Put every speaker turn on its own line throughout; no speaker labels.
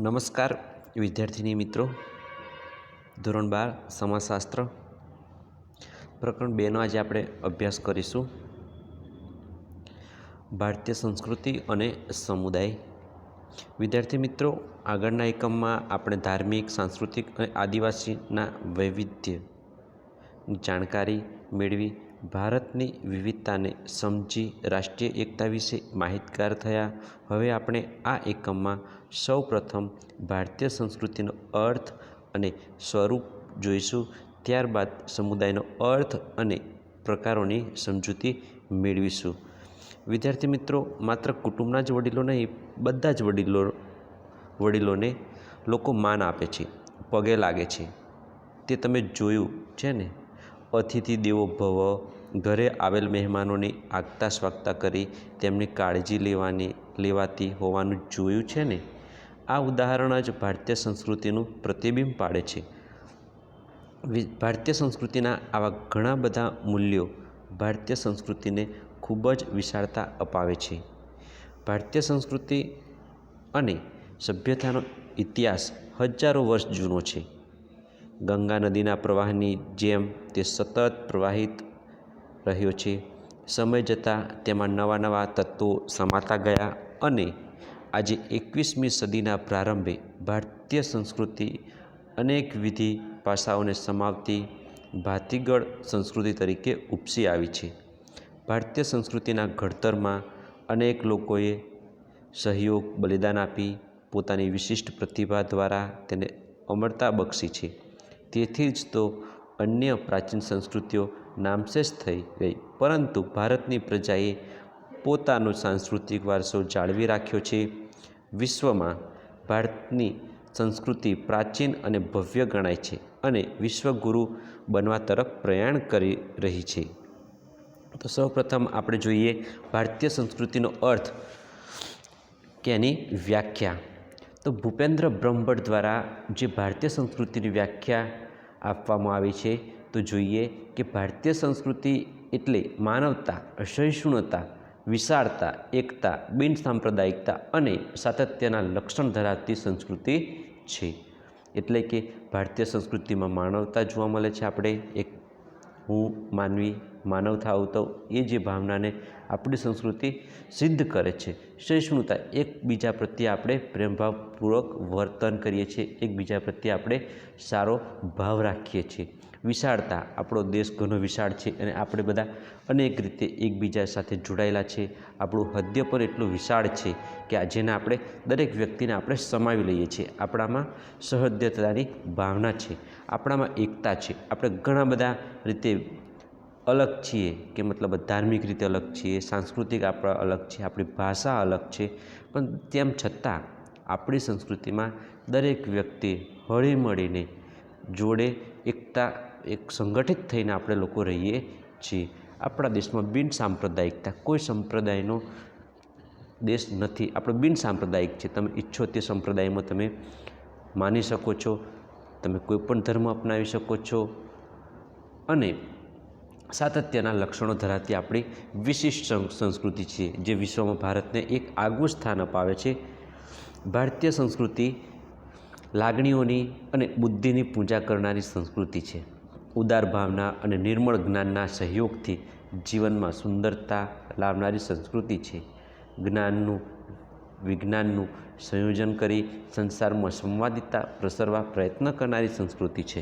નમસ્કાર વિદ્યાર્થીની મિત્રો, ધોરણ 12 સમાજશાસ્ત્ર પ્રકરણ 2નો આજે આપણે અભ્યાસ કરીશું. ભારતીય સંસ્કૃતિ અને સમુદાય. વિદ્યાર્થી મિત્રો, આગળના એકમમાં આપણે ધાર્મિક, સાંસ્કૃતિક અને આદિવાસીના વૈવિધ્યની જાણકારી મેળવી, ભારતની વિવિધતાને સમજી રાષ્ટ્રીય એકતા વિશે માહિતગાર થયા. હવે આપણે આ એકમમાં સૌપ્રથમ ભારતીય સંસ્કૃતિનો અર્થ અને સ્વરૂપ જોઈશું. ત્યારબાદ સમુદાયનો અર્થ અને પ્રકારોની સમજૂતી મેળવીશું. વિદ્યાર્થી મિત્રો, માત્ર કુટુંબના જ વડીલો નહીં, બધા જ વડીલોને લોકો માન આપે છે, પગે લાગે છે. તે તમે જોયું છે ને? અતિથિ દેવો ભવ, ઘરે આવેલ મહેમાનોની આગતા સ્વાગતા કરી તેમની કાળજી લેવાતી હોવાનું જોયું છે ને? આ ઉદાહરણ જ ભારતીય સંસ્કૃતિનું પ્રતિબિંબ પાડે છે. ભારતીય સંસ્કૃતિના આવા ઘણા બધા મૂલ્યો ભારતીય સંસ્કૃતિને ખૂબ જ વિશાળતા અપાવે છે. ભારતીય સંસ્કૃતિ અને સભ્યતાનો ઇતિહાસ હજારો વર્ષ જૂનો છે. ગંગા નદીના પ્રવાહની જેમ તે સતત પ્રવાહિત રહ્યો છે. સમય જતાં તેમાં નવા નવા તત્વો સમાતા ગયા અને આજે 21મી સદીના પ્રારંભે ભારતીય સંસ્કૃતિ અનેકવિધ પાસાઓને સમાવતી ભાતીગળ સંસ્કૃતિ તરીકે ઉપસી આવી છે. ભારતીય સંસ્કૃતિના ઘડતરમાં અનેક લોકોએ સહયોગ, બલિદાન આપી પોતાની વિશિષ્ટ પ્રતિભા દ્વારા તેને અમરતા બક્ષી છે. તેથી જ તો અન્ય પ્રાચીન સંસ્કૃતિઓ નામશેષ થઈ ગઈ, પરંતુ ભારતની પ્રજાએ પોતાનો સાંસ્કૃતિક વારસો જાળવી રાખ્યો છે. વિશ્વમાં ભારતની સંસ્કૃતિ પ્રાચીન અને ભવ્ય ગણાય છે અને વિશ્વગુરુ બનવા તરફ પ્રયાણ કરી રહી છે. તો સૌપ્રથમ આપણે જોઈએ ભારતીય સંસ્કૃતિનો અર્થ કે એની વ્યાખ્યા. તો ભૂપેન્દ્ર બ્રહ્મભટ્ટ દ્વારા જે ભારતીય સંસ્કૃતિની વ્યાખ્યા આપવામાં આવી છે, તો જોઈએ કે ભારતીય સંસ્કૃતિ એટલે માનવતા, સહિષ્ણુતા, વિશાળતા, એકતા, બિન સાંપ્રદાયિકતા અને સાતત્યના લક્ષણ ધરાવતી સંસ્કૃતિ છે. એટલે કે ભારતીય સંસ્કૃતિમાં માનવતા જોવા મળે છે. આપણે એક હું માનવી, માનવતા આવતો એ જે ભાવનાને આપણી સંસ્કૃતિ સિદ્ધ કરે છે. સહિષ્ણુતા, એકબીજા પ્રત્યે આપણે પ્રેમભાવપૂર્વક વર્તન કરીએ છીએ, એકબીજા પ્રત્યે આપણે સારો ભાવ રાખીએ છીએ. વિશાળતા, આપણો દેશ ઘણો વિશાળ છે અને આપણે બધા અનેક રીતે એકબીજા સાથે જોડાયેલા છે. આપણું હૃદય પણ એટલું વિશાળ છે કે જેને આપણે દરેક વ્યક્તિને આપણે સમાવી લઈએ છીએ. આપણામાં સહૃદયતાની ભાવના છે, આપણામાં એકતા છે. આપણે ઘણા બધા રીતે અલગ છીએ, કે મતલબ ધાર્મિક રીતે અલગ છીએ, સાંસ્કૃતિક આપણા અલગ છે, આપણી ભાષા અલગ છે, પણ તેમ છતાં આપણી સંસ્કૃતિમાં દરેક વ્યક્તિ હળીમળીને જોડે એકતા એક સંગઠિત થઈને આપણે લોકો રહીએ છીએ. આપણા દેશમાં બિન સાંપ્રદાયિકતા, કોઈ સંપ્રદાયનો દેશ નથી. આપણો બિન સાંપ્રદાયિક છે. તમે ઈચ્છો તે સંપ્રદાયમાં તમે માની શકો છો, તમે કોઈ પણ ધર્મ અપનાવી શકો છો અને સાતત્યના લક્ષણો ધરાવતી આપણી વિશિષ્ટ સંસ્કૃતિ છે, જે વિશ્વમાં ભારતને એક આગવું સ્થાન અપાવે છે. ભારતીય સંસ્કૃતિ લાગણીઓની અને બુદ્ધિની પૂજા કરનારી સંસ્કૃતિ છે. ઉદાર ભાવના અને નિર્મળ જ્ઞાનના સહયોગથી જીવનમાં સુંદરતા લાવનારી સંસ્કૃતિ છે. જ્ઞાનનું, વિજ્ઞાનનું સંયોજન કરી સંસારમાં સંવાદિતા પ્રસરવા પ્રયત્ન કરનારી સંસ્કૃતિ છે.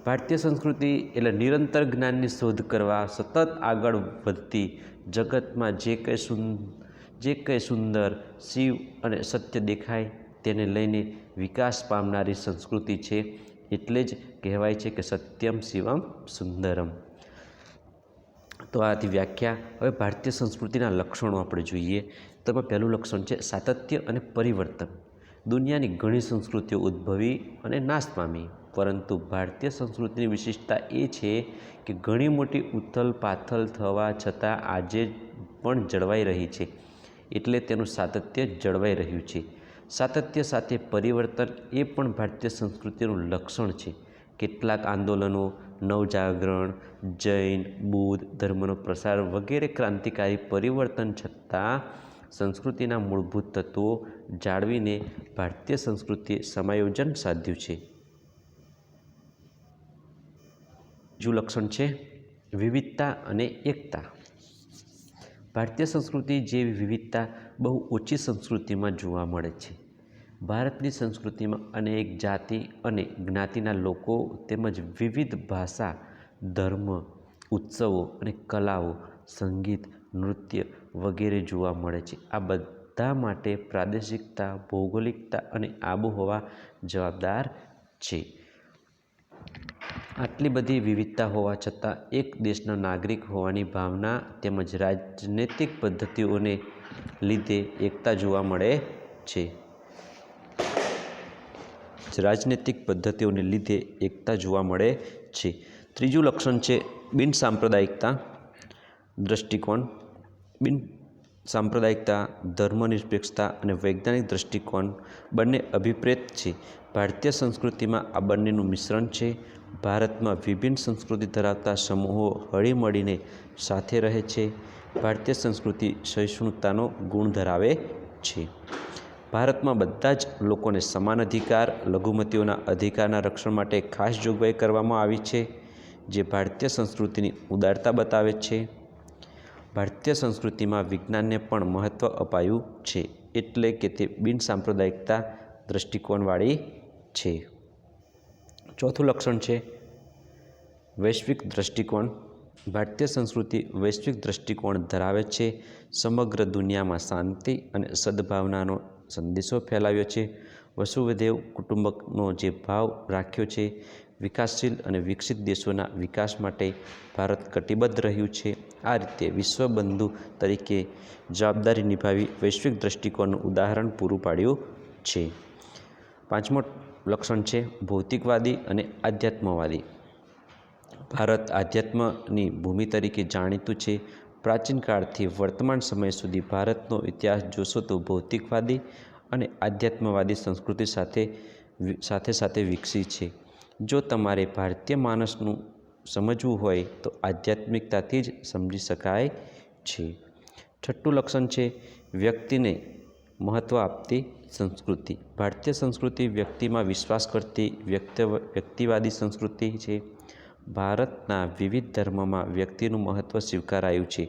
ભારતીય સંસ્કૃતિ એટલે નિરંતર જ્ઞાનની શોધ કરવા સતત આગળ વધતી, જગતમાં જે કંઈ સુંદર, શિવ અને સત્ય દેખાય તેને લઈને વિકાસ પામનારી સંસ્કૃતિ છે. એટલે જ કહેવાય છે કે સત્યમ શિવમ સુંદરમ. તો આથી વ્યાખ્યા. હવે ભારતીય સંસ્કૃતિના લક્ષણો આપણે જોઈએ. તો એમાં પહેલું લક્ષણ છે સાતત્ય અને પરિવર્તન. દુનિયાની ઘણી સંસ્કૃતિઓ ઉદ્ભવી અને નાશ પામી, પરંતુ ભારતીય સંસ્કૃતિની વિશેષતા એ છે કે ઘણી મોટી ઉથલ પાથલ થવા છતાં આજે પણ જળવાઈ રહી છે. એટલે તેનું સાતત્ય જળવાઈ રહ્યું છે. સાતત્ય સાથે પરિવર્તન એ પણ ભારતીય સંસ્કૃતિનું લક્ષણ છે. કેટલાક આંદોલનો, નવજાગરણ, જૈન, બૌદ્ધ ધર્મનો પ્રસાર વગેરે ક્રાંતિકારી પરિવર્તન છતાં સંસ્કૃતિના મૂળભૂત તત્વો જાળવીને ભારતીય સંસ્કૃતિએ સમાયોજન સાધ્યું છે. બીજું લક્ષણ છે વિવિધતા અને એકતા. ભારતીય સંસ્કૃતિ જેવી વિવિધતા બહુ ઓછી સંસ્કૃતિમાં જોવા મળે છે. ભારતની સંસ્કૃતિમાં અનેક જાતિ અને જ્ઞાતિના લોકો તેમજ વિવિધ ભાષા, ધર્મ, ઉત્સવો અને કલાઓ, સંગીત, નૃત્ય વગેરે જોવા મળે છે. આ બધા માટે પ્રાદેશિકતા, ભૌગોલિકતા અને આબોહવા જવાબદાર છે. આટલી બધી વિવિધતા હોવા છતાં એક દેશના નાગરિક હોવાની ભાવના તેમજ રાજનૈતિક પદ્ધતિઓને લીધે એકતા જોવા મળે છે. ત્રીજું લક્ષણ છે બિનસાંપ્રદાયિકતા દૃષ્ટિકોણ. બિનસાંપ્રદાયિકતા, ધર્મનિરપેક્ષતા અને વૈજ્ઞાનિક દૃષ્ટિકોણ બંને અભિપ્રેત છે. ભારતીય સંસ્કૃતિમાં આ બંનેનું મિશ્રણ છે. ભારતમાં વિભિન્ન સંસ્કૃતિ ધરાવતા સમૂહો હળીમળીને સાથે રહે છે. ભારતીય સંસ્કૃતિ સહિષ્ણુતાનો ગુણ ધરાવે છે. ભારતમાં બધા જ લોકોને સમાન અધિકાર, લઘુમતીઓના અધિકારના રક્ષણ માટે ખાસ જોગવાઈ કરવામાં આવી છે, જે ભારતીય સંસ્કૃતિની ઉદારતા બતાવે છે. ભારતીય સંસ્કૃતિમાં વિજ્ઞાનને પણ મહત્ત્વ અપાયું છે, એટલે કે તે બિનસાંપ્રદાયિકતા દૃષ્ટિકોણવાળી છે. ચોથું લક્ષણ છે વૈશ્વિક દૃષ્ટિકોણ. ભારતીય સંસ્કૃતિ વૈશ્વિક દૃષ્ટિકોણ ધરાવે છે. સમગ્ર દુનિયામાં શાંતિ અને સદ્ભાવનાનો સંદેશો ફેલાવ્યો છે. વસુવૈધૈવ કુટુંબકમનો જે ભાવ રાખ્યો છે. વિકાસશીલ અને વિકસિત દેશોના વિકાસ માટે ભારત કટિબદ્ધ રહ્યું છે. આ રીતે વિશ્વબંધુ તરીકે જવાબદારી નિભાવી વૈશ્વિક દૃષ્ટિકોણનું ઉદાહરણ પૂરું પાડ્યું છે. પાંચમું લક્ષણ છે ભૌતિકવાદી અને આધ્યાત્મવાદી. ભારત આધ્યાત્મની ભૂમિ તરીકે જાણીતું છે. પ્રાચીન કાળથી વર્તમાન સમય સુધી ભારતનો ઇતિહાસ જોશો તો ભૌતિકવાદી અને આધ્યાત્મવાદી સંસ્કૃતિ સાથે વિકસી છે. જો તમારે ભારતીય માનસનું સમજવું હોય તો આધ્યાત્મિકતાથી જ સમજી શકાય છે. છઠ્ઠું લક્ષણ છે વ્યક્તિને મહત્ત્વ આપતી સંસ્કૃતિ. ભારતીય સંસ્કૃતિ વ્યક્તિમાં વિશ્વાસ કરતી વ્યક્તિવાદી સંસ્કૃતિ છે. ભારતના વિવિધ ધર્મોમાં વ્યક્તિનું મહત્ત્વ સ્વીકારાયું છે.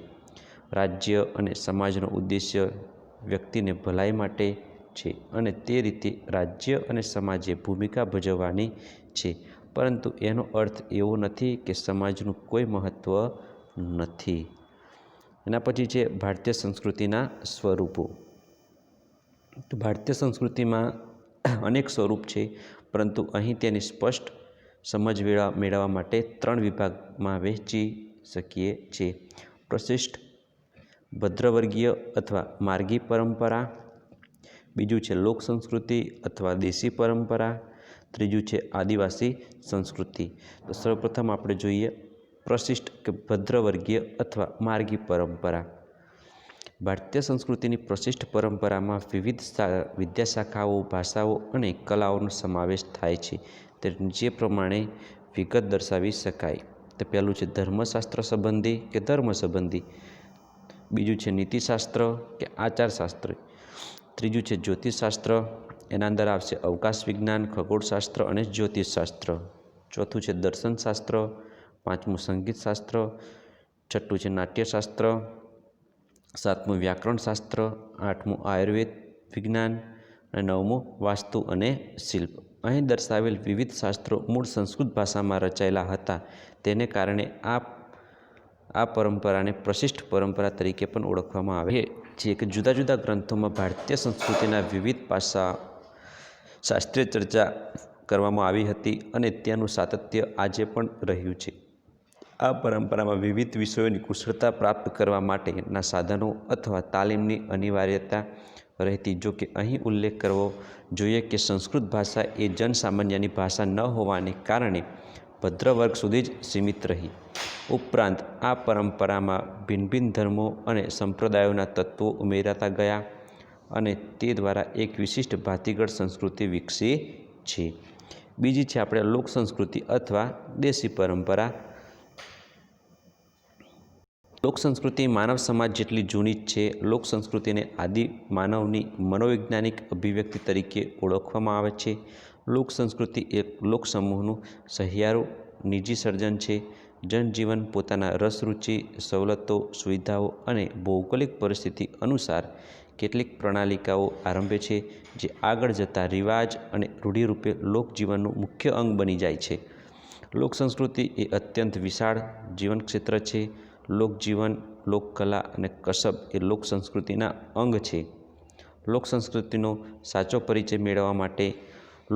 રાજ્ય અને સમાજનો ઉદ્દેશ્ય વ્યક્તિને ભલાઈ માટે છે અને તે રીતે રાજ્ય અને સમાજે ભૂમિકા ભજવવાની છે, પરંતુ એનો અર્થ એવો નથી કે સમાજનું કોઈ મહત્ત્વ નથી. એના પછી છે ભારતીય સંસ્કૃતિના સ્વરૂપો. તો ભારતીય સંસ્કૃતિમાં અનેક સ્વરૂપ છે, પરંતુ અહીં તેની સ્પષ્ટ સમજ મેળવવા માટે 3 વિભાગમાં વહેંચી શકીએ છીએ. પ્રશિષ્ટ, ભદ્રવર્ગીય અથવા માર્ગી પરંપરા. બીજું છે લોક સંસ્કૃતિ અથવા દેશી પરંપરા. ત્રીજું છે આદિવાસી સંસ્કૃતિ. તો સૌપ્રથમ આપણે જોઈએ પ્રશિષ્ટ કે ભદ્રવર્ગીય અથવા માર્ગી પરંપરા. ભારતીય સંસ્કૃતિની પ્રશિષ્ટ પરંપરામાં વિવિધ વિદ્યાશાખાઓ, ભાષાઓ અને કલાઓનો સમાવેશ થાય છે. તે નીચે પ્રમાણે વિગત દર્શાવી શકાય. તો પહેલું છે ધર્મશાસ્ત્ર સંબંધી કે ધર્મ સંબંધી. બીજું છે નીતિશાસ્ત્ર કે આચારશાસ્ત્ર. ત્રીજું છે જ્યોતિષશાસ્ત્ર. એના અંદર આવશે અવકાશ વિજ્ઞાન, ખગોળશાસ્ત્ર અને જ્યોતિષશાસ્ત્ર. ચોથું છે દર્શનશાસ્ત્ર. પાંચમું સંગીતશાસ્ત્ર. છઠ્ઠું છે નાટ્યશાસ્ત્ર. સાતમું વ્યાકરણશાસ્ત્ર. આઠમું આયુર્વેદ વિજ્ઞાન અને નવમું વાસ્તુ અને શિલ્પ. અહીં દર્શાવેલ વિવિધ શાસ્ત્રો મૂળ સંસ્કૃત ભાષામાં રચાયેલા હતા. તેને કારણે આ પરંપરાને પ્રશિષ્ટ પરંપરા તરીકે પણ ઓળખવામાં આવે છે. કે જુદા જુદા ગ્રંથોમાં ભારતીય સંસ્કૃતિના વિવિધ પાસા શાસ્ત્રીય ચર્ચા કરવામાં આવી હતી અને તેનું સાતત્ય આજે પણ રહ્યું છે. આ પરંપરામાં વિવિધ વિષયોની કુશળતા પ્રાપ્ત કરવા માટેના સાધનો અથવા તાલીમની અનિવાર્યતા રહેતી. જો કે અહીં ઉલ્લેખ કરવો જોઈએ કે સંસ્કૃત ભાષા એ જનસામાન્યની ભાષા ન હોવાને કારણે ભદ્ર વર્ગ સુધી જ સીમિત રહી. ઉપરાંત આ પરંપરામાં ભિન્ન ભિન્ન ધર્મો અને સંપ્રદાયોના તત્વો ઉમેરાતા ગયા અને તે દ્વારા એક વિશિષ્ટ ભાતીગળ સંસ્કૃતિ વિકસી છે. બીજી છે આપણે લોક સંસ્કૃતિ અથવા દેશી પરંપરા. લોક સંસ્કૃતિ માનવ સમાજ જેટલી જૂની જ છે. લોક સંસ્કૃતિને આદિ માનવની મનોવૈજ્ઞાનિક અભિવ્યક્તિ તરીકે ઓળખવામાં આવે છે. લોક સંસ્કૃતિ એક લોક સમૂહનું સહિયારું નિજી સર્જન છે. જનજીવન પોતાના રસ રુચિ, સવલતો, સુવિધાઓ અને ભૌગોલિક પરિસ્થિતિ અનુસાર કેટલીક પ્રણાલિકાઓ આરંભે છે, જે આગળ જતા રિવાજ અને રૂઢિરૂપે લોકજીવનનું મુખ્ય અંગ બની જાય છે. લોક સંસ્કૃતિ એ અત્યંત વિશાળ જીવનક્ષેત્ર છે. લોકજીવન, લોકકલા અને કસબ એ લોક સંસ્કૃતિના અંગ છે. લોક સંસ્કૃતિનો સાચો પરિચય મેળવવા માટે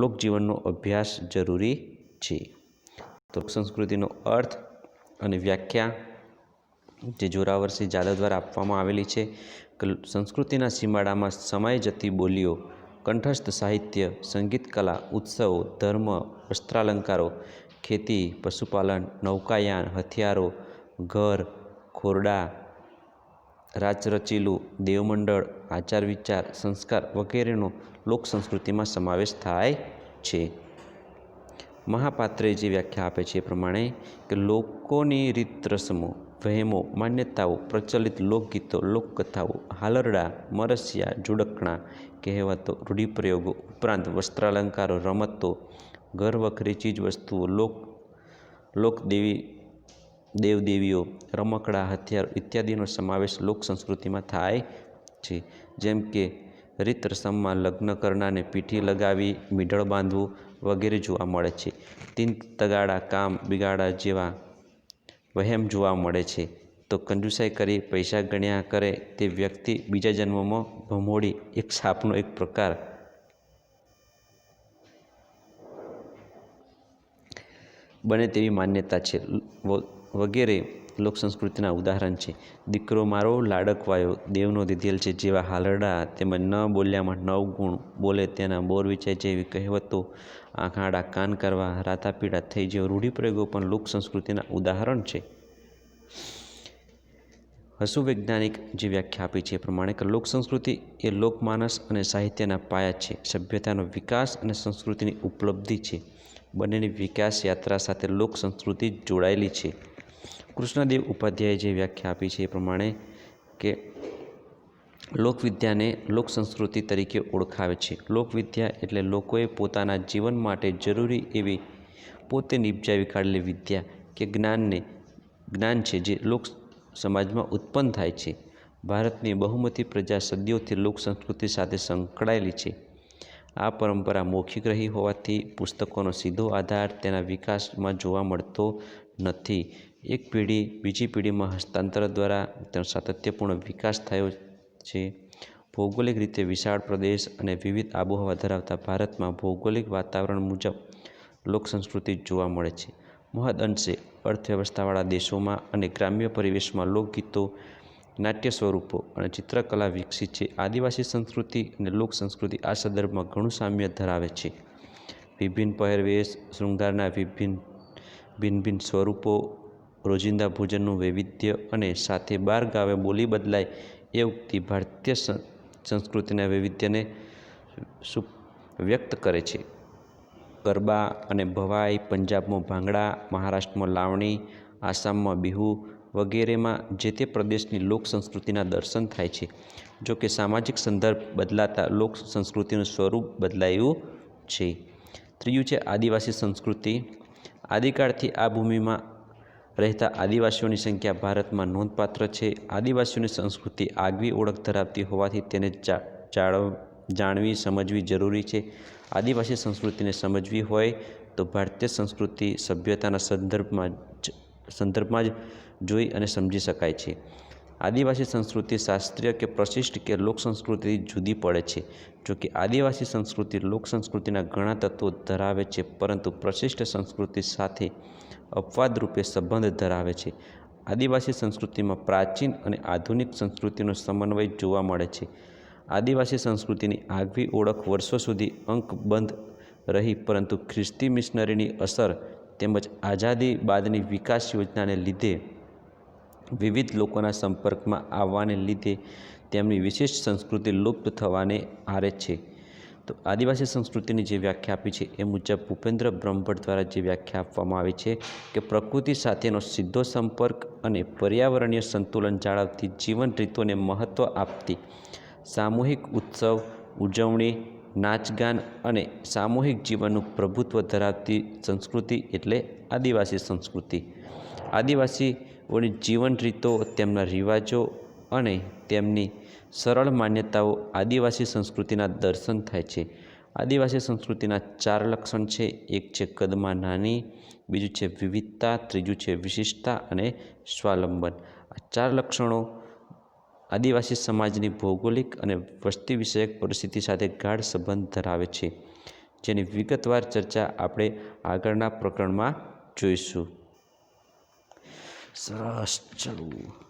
લોકજીવનનો અભ્યાસ જરૂરી છે. તો લોક સંસ્કૃતિનો અર્થ અને વ્યાખ્યા જે જોરાવરસિંહ જાદવ દ્વારા આપવામાં આવેલી છે કે સંસ્કૃતિના સીમાડામાં સમાઈ જતી બોલીઓ, કંઠસ્થ સાહિત્ય, સંગીત, કલા, ઉત્સવો, ધર્મ, વસ્ત્રાલંકારો, ખેતી, પશુપાલન, નૌકાયાન, હથિયારો, ઘર, ખોરડા, રાચરચીલું, દેવમંડળ, આચાર વિચાર, સંસ્કાર વગેરેનો લોક સંસ્કૃતિમાં સમાવેશ થાય છે. મહાપાત્રે જે વ્યાખ્યા આપે છે એ પ્રમાણે કે લોકોની રીત રસમો, વહેમો, માન્યતાઓ, પ્રચલિત લોકગીતો, લોકકથાઓ, હાલરડા, મરસિયા, જોડકણા, કહેવતો, રૂઢિપ્રયોગો ઉપરાંત વસ્ત્રાલંકારો, રમતો, ઘરવખરી ચીજવસ્તુઓ, દેવદેવીઓ, રમકડા, હથિયારો ઇત્યાદિનો સમાવેશ લોક સંસ્કૃતિમાં થાય છે. જેમ કે રીત રસમમાં લગ્ન કરનારને પીઠી લગાવી મીઢળ બાંધવું વગેરે જોવા મળે છે. તીન તગાડા કામ બિગાડા જેવા વહેમ જોવા મળે છે. તો કંજુસાઈ કરી પૈસા ગણ્યા કરે તે વ્યક્તિ બીજા જન્મમાં ભમોડી એક સાપનો એક પ્રકાર બને તેવી માન્યતા છે વગેરે લોક સંસ્કૃતિના ઉદાહરણ છે. દીકરો મારો લાડકવાયો દેવનો દીધેલ છે જેવા હાલરડા, તેમજ ન બોલ્યામાં 9 ગુણ, બોલે તેના બોર વેચાય જેવી કહેવતો, આંખ આડા કાન કરવા, રાતાપીળા થઈ જેવા રૂઢિપ્રયોગો પણ લોક સંસ્કૃતિના ઉદાહરણ છે. હસુ વૈજ્ઞાનિક જે વ્યાખ્યા આપી છે એ પ્રમાણે કે લોક સંસ્કૃતિ એ લોકમાનસ અને સાહિત્યના પાયા છે. સભ્યતાનો વિકાસ અને સંસ્કૃતિની ઉપલબ્ધિ છે. બંનેની વિકાસ યાત્રા સાથે લોક સંસ્કૃતિ જોડાયેલી છે. કૃષ્ણદેવ ઉપાધ્યાયે જે વ્યાખ્યા આપી છે એ પ્રમાણે કે લોકવિદ્યાને લોક સંસ્કૃતિ તરીકે ઓળખાવે છે. લોકવિદ્યા એટલે લોકોએ પોતાના જીવન માટે જરૂરી એવી પોતે નિપજાવી કાઢેલી વિદ્યા કે જ્ઞાન છે જે લોક સમાજમાં ઉત્પન્ન થાય છે. ભારતની બહુમતી પ્રજા સદીઓથી લોક સંસ્કૃતિ સાથે સંકળાયેલી છે. આ પરંપરા મૌખિક રહી હોવાથી પુસ્તકોનો સીધો આધાર તેના વિકાસમાં જોવા મળતો નથી. એક પેઢી બીજી પેઢીમાં હસ્તાંતર દ્વારા તેનો સાતત્યપૂર્ણ વિકાસ થયો છે. ભૌગોલિક રીતે વિશાળ પ્રદેશ અને વિવિધ આબોહવા ધરાવતા ભારતમાં ભૌગોલિક વાતાવરણ મુજબ લોક સંસ્કૃતિ જોવા મળે છે. મહદ અંશે અર્થવ્યવસ્થાવાળા દેશોમાં અને ગ્રામ્ય પરિવેશમાં લોકગીતો, નાટ્ય સ્વરૂપો અને ચિત્રકલા વિકસી છે. આદિવાસી સંસ્કૃતિ અને લોક સંસ્કૃતિ આ સંદર્ભમાં ઘણું સામ્ય ધરાવે છે. વિભિન્ન પહેરવેશ, શૃંગારના ભિન્ન સ્વરૂપો, રોજિંદા ભોજનનું વૈવિધ્ય અને સાથે બાર ગાવે બોલી બદલાય એ ઉક્તિ ભારતીય સંસ્કૃતિના વૈવિધ્યને વ્યક્ત કરે છે. ગરબા અને ભવાઈ, પંજાબમાં ભાંગડા, મહારાષ્ટ્રમાં લાવણી, આસામમાં બિહુ વગેરેમાં જે તે પ્રદેશની લોક સંસ્કૃતિના દર્શન થાય છે. જો કે સામાજિક સંદર્ભ બદલાતા લોક સંસ્કૃતિનું સ્વરૂપ બદલાયું છે. ત્રીજું છે આદિવાસી સંસ્કૃતિ. આદિકાળથી આ ભૂમિમાં રહેતા આદિવાસીઓની સંખ્યા ભારતમાં નોંધપાત્ર છે. આદિવાસીઓની સંસ્કૃતિ આગવી ઓળખ ધરાવતી હોવાથી તેને જાણવી સમજવી જરૂરી છે. આદિવાસી સંસ્કૃતિને સમજવી હોય તો ભારતીય સંસ્કૃતિ સભ્યતાના સંદર્ભમાં જ જોઈ અને સમજી શકાય છે. આદિવાસી સંસ્કૃતિ શાસ્ત્રીય કે પ્રશિષ્ટ કે લોક સંસ્કૃતિથી જુદી પડે છે. જોકે આદિવાસી સંસ્કૃતિ લોક સંસ્કૃતિના ઘણા તત્વો ધરાવે છે, પરંતુ પ્રશિષ્ટ સંસ્કૃતિ સાથે અપવાદરૂપે સંબંધ ધરાવે છે. આદિવાસી સંસ્કૃતિમાં પ્રાચીન અને આધુનિક સંસ્કૃતિનો સમન્વય જોવા મળે છે. આદિવાસી સંસ્કૃતિની આગવી ઓળખ વર્ષો સુધી અંકબદ્ધ રહી, પરંતુ ખ્રિસ્તી મિશનરીની અસર તેમજ આઝાદી બાદની વિકાસ યોજનાને લીધે વિવિધ લોકોના સંપર્કમાં આવવાને લીધે તેમની વિશિષ્ટ સંસ્કૃતિ લુપ્ત થવાને આરે છે. તો આદિવાસી સંસ્કૃતિની જે વ્યાખ્યા આપી છે એ મુજબ ભૂપેન્દ્ર બ્રહ્મભટ્ટ દ્વારા જે વ્યાખ્યા આપવામાં આવી છે કે પ્રકૃતિ સાથેનો સીધો સંપર્ક અને પર્યાવરણીય સંતુલન જાળવતી જીવન રીતોને મહત્ત્વ આપતી સામૂહિક ઉત્સવ ઉજવણી નાચગાન અને સામૂહિક જીવનનું પ્રભુત્વ ધરાવતી સંસ્કૃતિ એટલે આદિવાસી સંસ્કૃતિ. આદિવાસીઓની જીવન રીતો, તેમના રિવાજો અને તેમની સરળ માન્યતાઓ આદિવાસી સંસ્કૃતિના દર્શન થાય છે. આદિવાસી સંસ્કૃતિના 4 લક્ષણ છે. એક છે કદમાં નાની, બીજું છે વિવિધતા, ત્રીજું છે વિશિષ્ટતા અને સ્વાવલંબન. આ 4 લક્ષણો આદિવાસી સમાજની ભૌગોલિક અને વસ્તી વિષયક પરિસ્થિતિ સાથે ગાઢ સંબંધ ધરાવે છે, જેની વિગતવાર ચર્ચા આપણે આગળના પ્રકરણમાં જોઈશું. સરસ, ચલો.